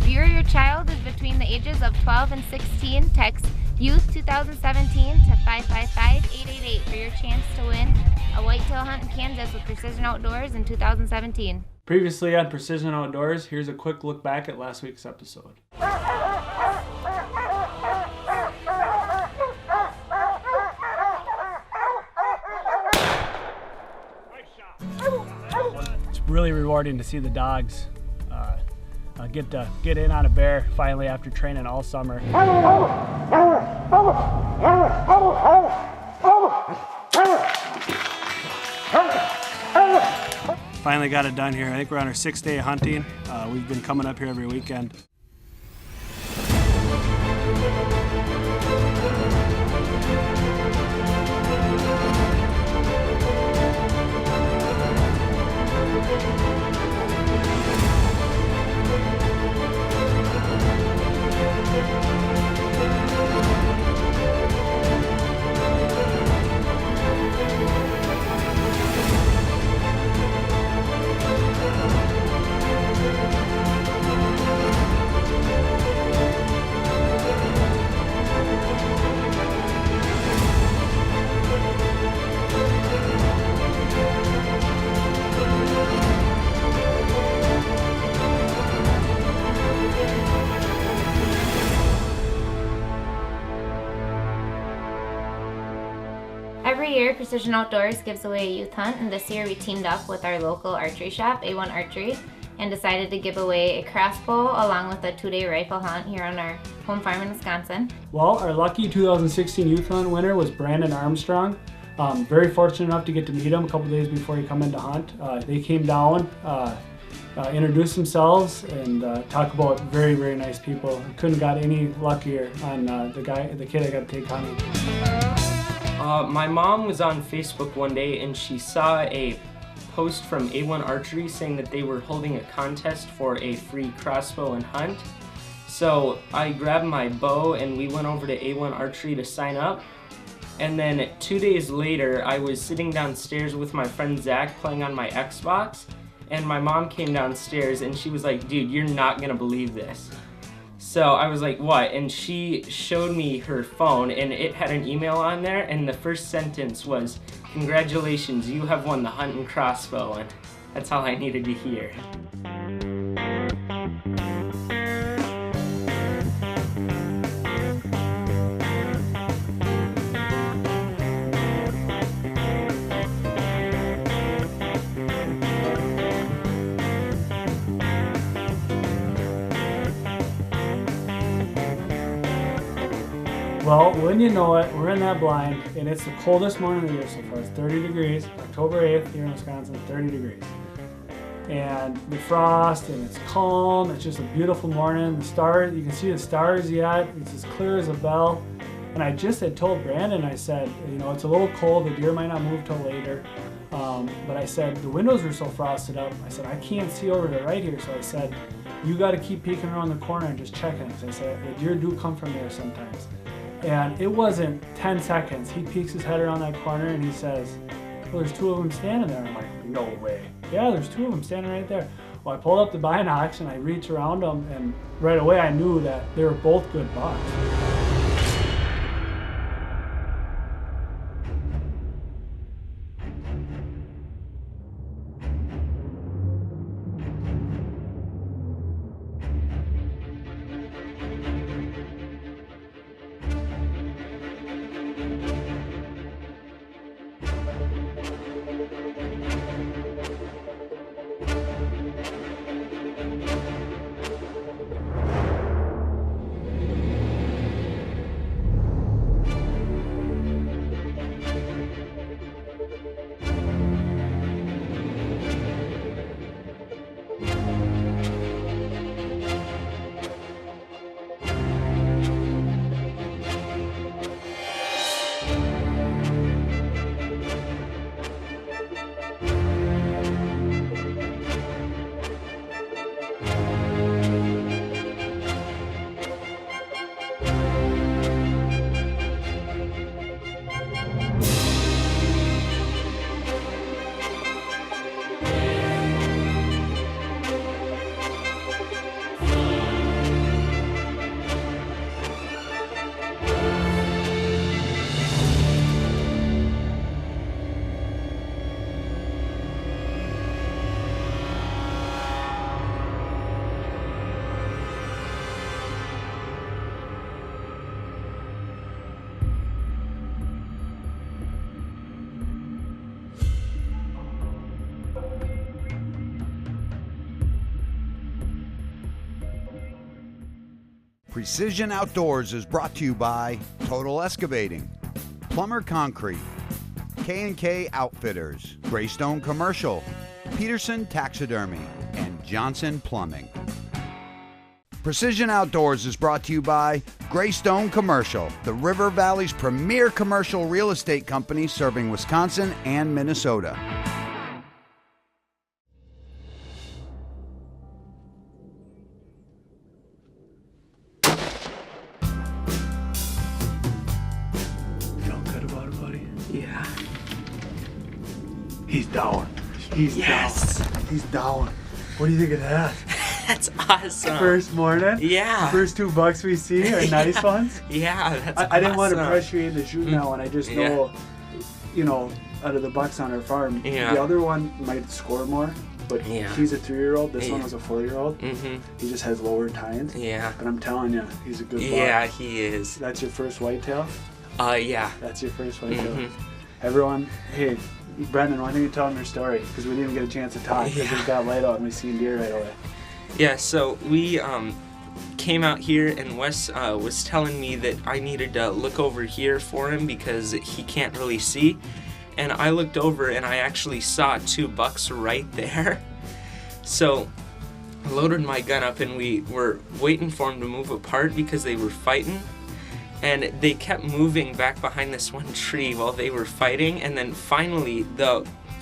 If you or your child is between the ages of 12 and 16, text Youth 2017 to 555-888 for your chance to win a whitetail hunt in Kansas with Precision Outdoors in 2017. Previously on Precision Outdoors, here's a quick look back at last week's episode. It's really rewarding to see the dogs get in on a bear finally after training all summer. Finally got it done here. I think we're on our 6th day of hunting. We've been coming up here every weekend. Every year, Precision Outdoors gives away a youth hunt, and this year we teamed up with our local archery shop, A1 Archery, and decided to give away a crossbow along with a 2-day rifle hunt here on our home farm in Wisconsin. Well, our lucky 2016 youth hunt winner was Brandon Armstrong. Very fortunate enough to get to meet him a couple days before he come in to hunt. They came down, introduced themselves, and talk about very, very nice people. Couldn't got any luckier on the kid I got to take hunting. My mom was on Facebook one day and she saw a post from A1 Archery saying that they were holding a contest for a free crossbow and hunt. So I grabbed my bow and we went over to A1 Archery to sign up. And then 2 days later, I was sitting downstairs with my friend Zach playing on my Xbox, and my mom came downstairs and she was like, "Dude, you're not gonna believe this." So I was like, "What?" And she showed me her phone and it had an email on there, and the first sentence was, "Congratulations, you have won the hunt and crossbow." And that's all I needed to hear. Well, when you know it, we're in that blind, and it's the coldest morning of the year so far. It's 30 degrees, October 8th here in Wisconsin, 30 degrees. And the frost, and it's calm, it's just a beautiful morning. The stars, you can see the stars yet, it's as clear as a bell. And I just had told Brandon, I said, you know, it's a little cold, the deer might not move till later. But I said, the windows were so frosted up, I said, I can't see over to right here. So I said, you gotta keep peeking around the corner and just checking. Because I said, the deer do come from there sometimes. And it wasn't 10 seconds. He peeks his head around that corner and he says, "Well, there's 2 of them standing there." I'm like, "No way." "Yeah, there's 2 of them standing right there." Well, I pulled up the binocs and I reached around them, and right away I knew that they were both good bucks. Precision Outdoors is brought to you by Total Excavating, Plumber Concrete, K&K Outfitters, Greystone Commercial, Peterson Taxidermy, and Johnson Plumbing. Precision Outdoors is brought to you by Greystone Commercial, the River Valley's premier commercial real estate company serving Wisconsin and Minnesota. Feel good about it, buddy? Yeah. He's down. He's Yes. down. He's down. What do you think of that? That's awesome. First morning? Yeah. First 2 bucks we see are nice ones? Yeah, that's I didn't want to awesome. pressure you into shooting that one. I just know, out of the bucks on our farm, the other one might score more, but he's a 3-year-old. This one was a 4-year-old. Mm-hmm. He just has lower tines. Yeah. But I'm telling you, he's a good buck. Yeah, he is. That's your first whitetail? Yeah. That's your first whitetail. Mm-hmm. Everyone, hey, Brendan, why don't you tell them your story? Because we didn't get a chance to talk because it got light out and we seen deer right away. Yeah, so we came out here and Wes was telling me that I needed to look over here for him because he can't really see. And I looked over and I actually saw 2 bucks right there. So I loaded my gun up and we were waiting for him to move apart because they were fighting. And they kept moving back behind this one tree while they were fighting. And then finally,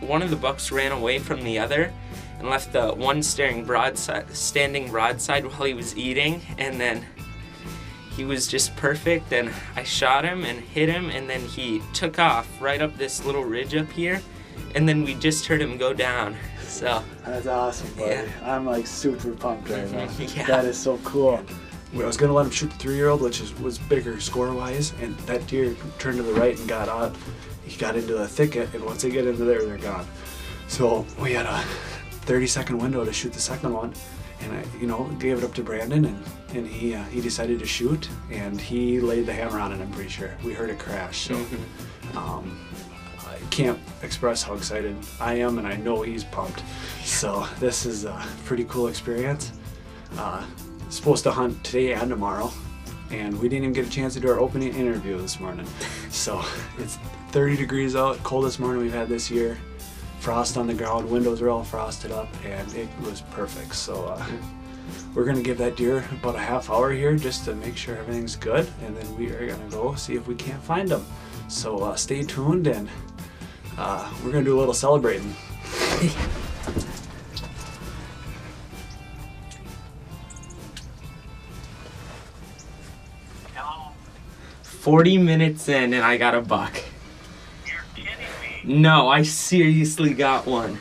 one of the bucks ran away from the other and left the one standing broadside while he was eating. And then he was just perfect. And I shot him and hit him. And then he took off right up this little ridge up here. And then we just heard him go down. So that's awesome, buddy. Yeah. I'm like super pumped right now. Yeah. That is so cool. I was gonna let him shoot the 3-year-old, which was bigger score-wise, and that deer turned to the right and got out. He got into the thicket, and once they get into there, they're gone. So we had a 30-second window to shoot the second one, and I, gave it up to Brandon, and he decided to shoot, and he laid the hammer on it. I'm pretty sure we heard it crash. So I can't express how excited I am, and I know he's pumped. So this is a pretty cool experience. Supposed to hunt today and tomorrow, and we didn't even get a chance to do our opening interview this morning. So it's 30 degrees out, coldest morning we've had this year. Frost on the ground, windows are all frosted up, and it was perfect. So we're gonna give that deer about a half hour here just to make sure everything's good, and then we are gonna go see if we can't find them. So stay tuned, and we're gonna do a little celebrating. 40 minutes in and I got a buck. You're kidding me. No, I seriously got one.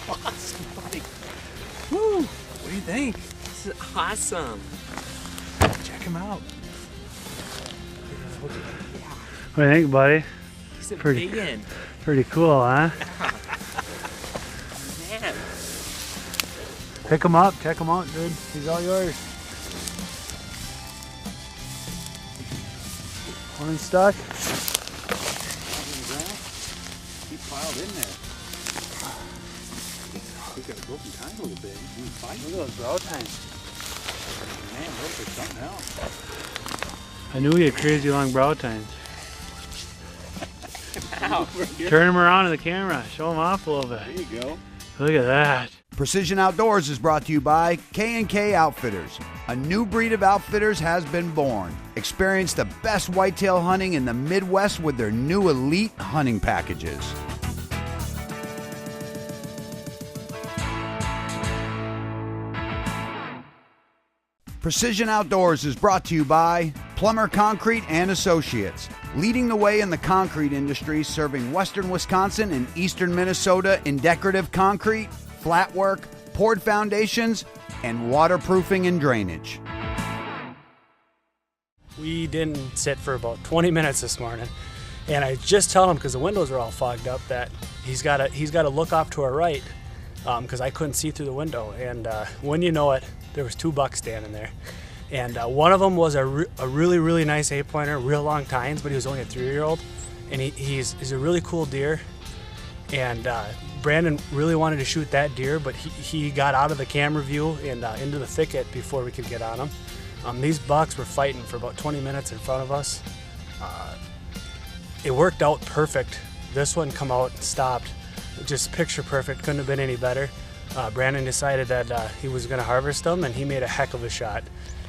Awesome, buddy. Woo! What do you think? This is awesome. Check him out. What do you think, buddy? He's a Pretty- big one. Pretty cool, huh? Man. Pick him up, check him out, dude. He's all yours. One stuck. He piled in there. He's got a broken tine a little bit. He was fighting. Look at those brow tines. Man, those are something else. I knew he had crazy long brow tines. Ow. Turn him around to the camera. Show him off a little bit. There you go. Look at that. Precision Outdoors is brought to you by K&K Outfitters. A new breed of outfitters has been born. Experience the best whitetail hunting in the Midwest with their new elite hunting packages. Precision Outdoors is brought to you by Plumber Concrete and Associates, leading the way in the concrete industry, serving western Wisconsin and eastern Minnesota in decorative concrete, flat work, poured foundations, and waterproofing and drainage. We didn't sit for about 20 minutes this morning, And I just tell him, because the windows are all fogged up, that he's got to look off to our right, because I couldn't see through the window. And when you know it, there was 2 bucks standing there. And one of them was a really, really nice 8-pointer, real long tines, but he was only a 3-year-old. And he's a really cool deer. And Brandon really wanted to shoot that deer, but he got out of the camera view and into the thicket before we could get on him. These bucks were fighting for about 20 minutes in front of us. It worked out perfect. This one come out and stopped. Just picture perfect, couldn't have been any better. Brandon decided that he was gonna harvest them, and he made a heck of a shot.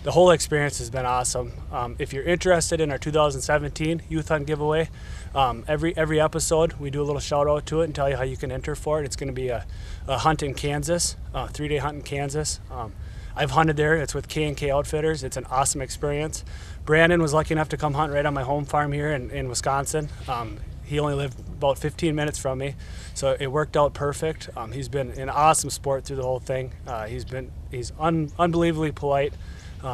The whole experience has been awesome. If you're interested in our 2017 Youth Hunt giveaway, every episode we do a little shout out to it and tell you how you can enter for it. It's gonna be a hunt in Kansas, a 3-day hunt in Kansas. I've hunted there. It's with K&K Outfitters. It's an awesome experience. Brandon was lucky enough to come hunt right on my home farm here in Wisconsin. He only lived about 15 minutes from me, so it worked out perfect. He's been an awesome sport through the whole thing. He's unbelievably polite.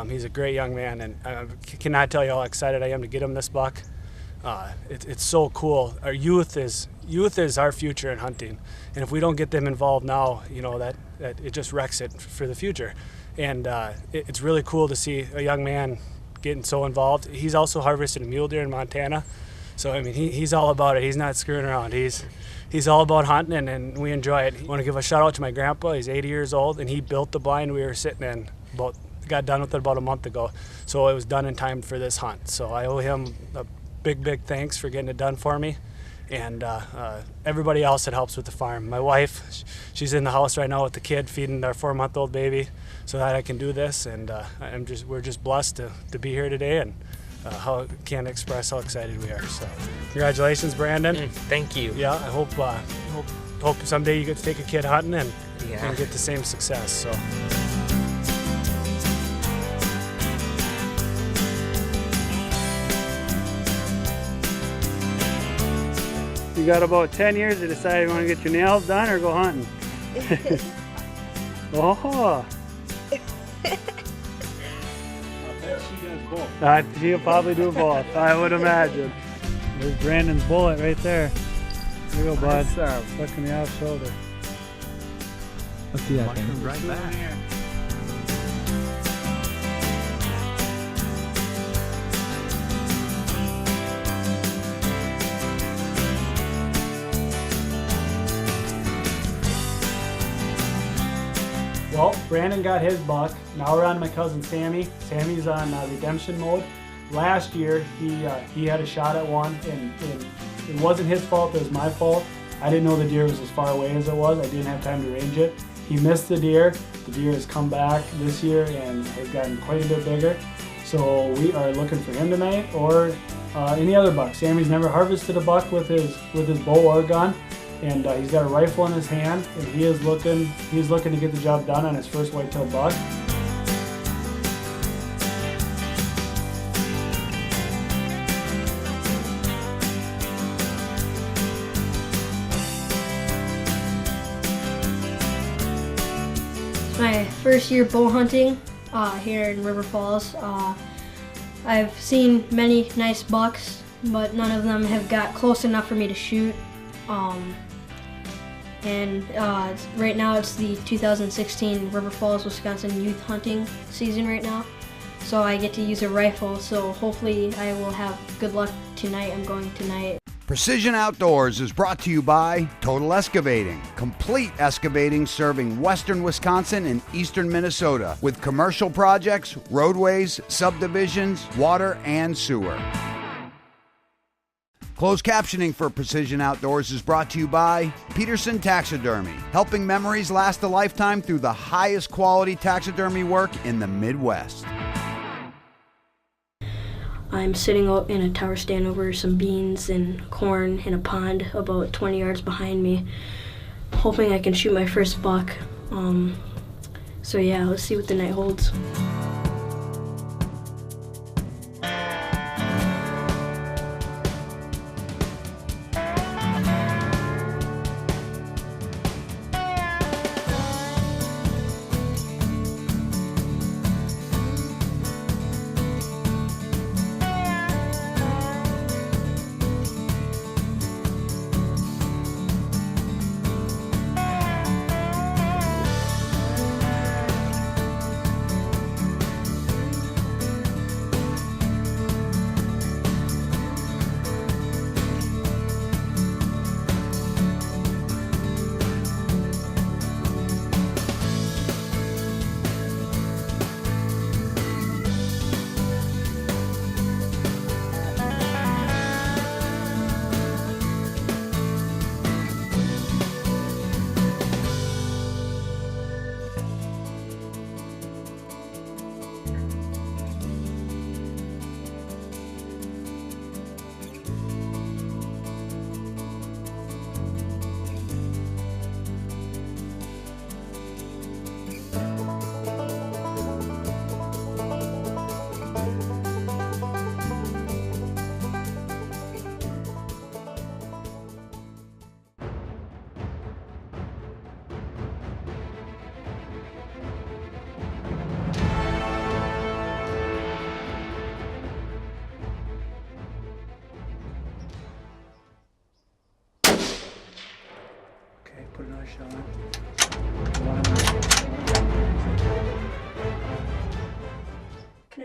He's a great young man, and I cannot tell you how excited I am to get him this buck. It's so cool. Our youth is our future in hunting, and if we don't get them involved now, you know that it just wrecks it for the future. And it's really cool to see a young man getting so involved. He's also harvested a mule deer in Montana, so I mean he's all about it. He's not screwing around. He's all about hunting, and we enjoy it. I want to give a shout out to my grandpa. He's 80 years old, and he built the blind we were sitting in. Got done with it about a month ago, so it was done in time for this hunt. So I owe him a big thanks for getting it done for me, and everybody else that helps with the farm. My wife, she's in the house right now with the kid, feeding our 4-month-old baby, so that I can do this. And we're just blessed to be here today, and can't express how excited we are. So congratulations, Brandon. Thank you. Yeah, I hope someday you get to take a kid hunting and get the same success. So. You got about 10 years to decide if you want to get your nails done or go hunting. Oh. I bet she does both. She'll probably do both, I would imagine. There's Brandon's bullet right there. There you go, bud. Stuck in the off shoulder. Let's see that thing. Right back. Well, Brandon got his buck. Now we're on my cousin Sammy. Sammy's on redemption mode. Last year, he had a shot at one, and it wasn't his fault, it was my fault. I didn't know the deer was as far away as it was. I didn't have time to range it. He missed the deer. The deer has come back this year and has gotten quite a bit bigger. So we are looking for him tonight, or any other buck. Sammy's never harvested a buck with his bow or gun. And he's got a rifle in his hand, and he's looking to get the job done on his first whitetail buck. It's my first year bow hunting here in River Falls. I've seen many nice bucks, but none of them have got close enough for me to shoot. Right now it's the 2016 River Falls, Wisconsin youth hunting season right now. So I get to use a rifle, so hopefully I will have good luck tonight. I'm going tonight. Precision Outdoors is brought to you by Total Excavating. Complete excavating serving western Wisconsin and eastern Minnesota with commercial projects, roadways, subdivisions, water, and sewer. Closed captioning for Precision Outdoors is brought to you by Peterson Taxidermy, helping memories last a lifetime through the highest quality taxidermy work in the Midwest. I'm sitting out in a tower stand over some beans and corn in a pond about 20 yards behind me, hoping I can shoot my first buck. So yeah, let's see what the night holds.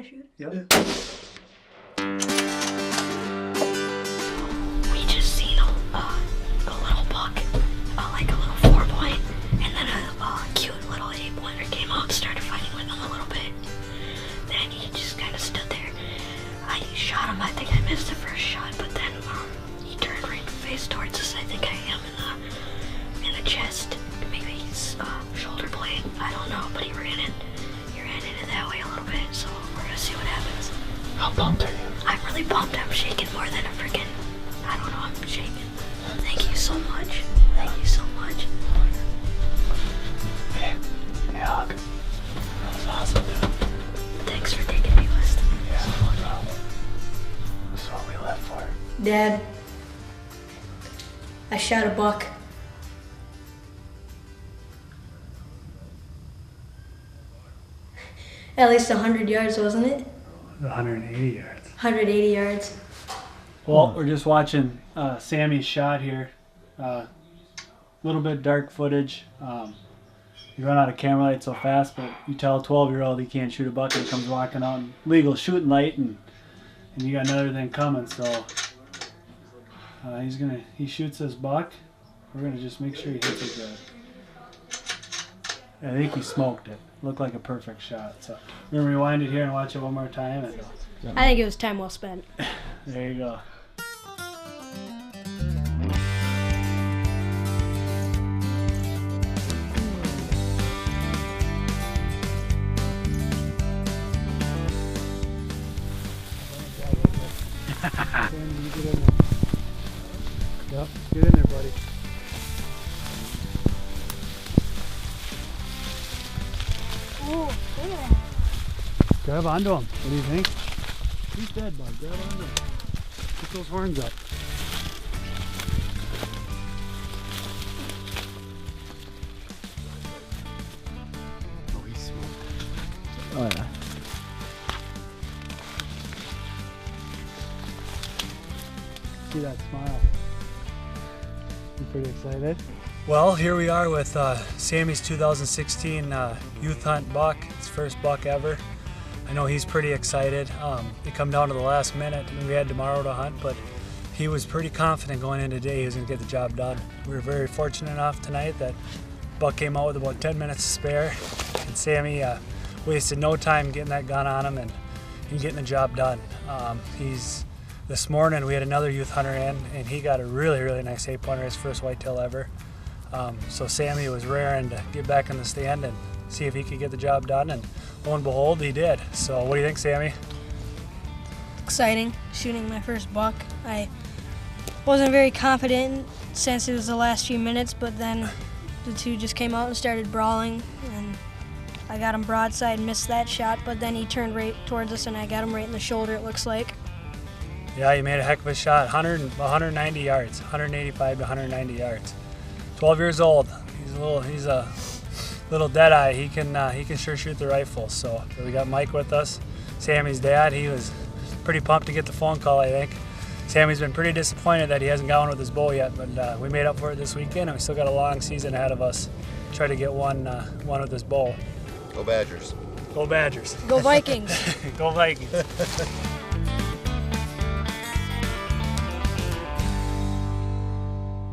shoot? Yep. We just seen a little buck, like a little 4-point, and then a cute little 8-pointer came out and started fighting with him a little bit. Then he just kind of stood there. I shot him. I think I missed the first shot, but then he turned right face towards us. I think I hit him in the chest, maybe his shoulder blade. I don't know, but he ran into that way a little bit. So we're gonna see what happens. How pumped are you? I'm really pumped. I'm shaking more than a freaking. I don't know. I'm shaking. Thank you so much. Thank you so much. Hey, hug. That was awesome, dude. Thanks for taking me, West. Yeah, no problem. This is what we live for. Dad, I shot a buck. At least 100 yards, wasn't it? 180 yards. 180 yards. Well, we're just watching Sammy's shot here. Little bit dark footage. You run out of camera light so fast, but you tell a 12-year-old he can't shoot a buck and he comes walking out in legal shooting light, and you got another thing coming. So he shoots this buck. We're gonna just make sure he hits it good. I think he smoked it. Looked like a perfect shot. So we're gonna rewind it here and watch it one more time. And I think it was time well spent. there you go. Yep, get in there, buddy. Oh, yeah. Grab onto him. What do you think? He's dead, bud. Grab onto him. Get those horns up. Oh, he's smoked. Oh, yeah. See that smile. You pretty excited? Well, here we are with Sammy's 2016 youth hunt buck. His first buck ever. I know he's pretty excited. It come down to the last minute and we had tomorrow to hunt, but he was pretty confident going in today he was going to get the job done. We were very fortunate enough tonight that buck came out with about 10 minutes to spare, and Sammy wasted no time getting that gun on him and getting the job done. This morning we had another youth hunter in, and he got a really, really nice 8-pointer, his first whitetail ever. So Sammy was raring to get back in the stand and see if he could get the job done, and lo and behold, he did. So what do you think, Sammy? Exciting, shooting my first buck. I wasn't very confident since it was the last few minutes, but then the two just came out and started brawling, and I got him broadside, missed that shot, but then he turned right towards us and I got him right in the shoulder, it looks like. Yeah, he made a heck of a shot. 190 yards, 185 to 190 yards. 12 years old. He's a little dead eye. He can sure shoot the rifle. So we got Mike with us, Sammy's dad. He was pretty pumped to get the phone call, I think. Sammy's been pretty disappointed that he hasn't got one with his bow yet, but we made up for it this weekend, and we still got a long season ahead of us. Try to get one with his bow. Go Badgers. Go Badgers. Go Vikings. Go Vikings.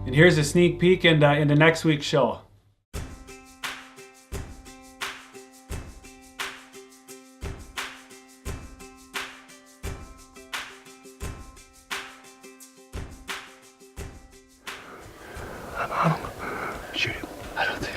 And here's a sneak peek into next week's show. Shoot him. I don't think.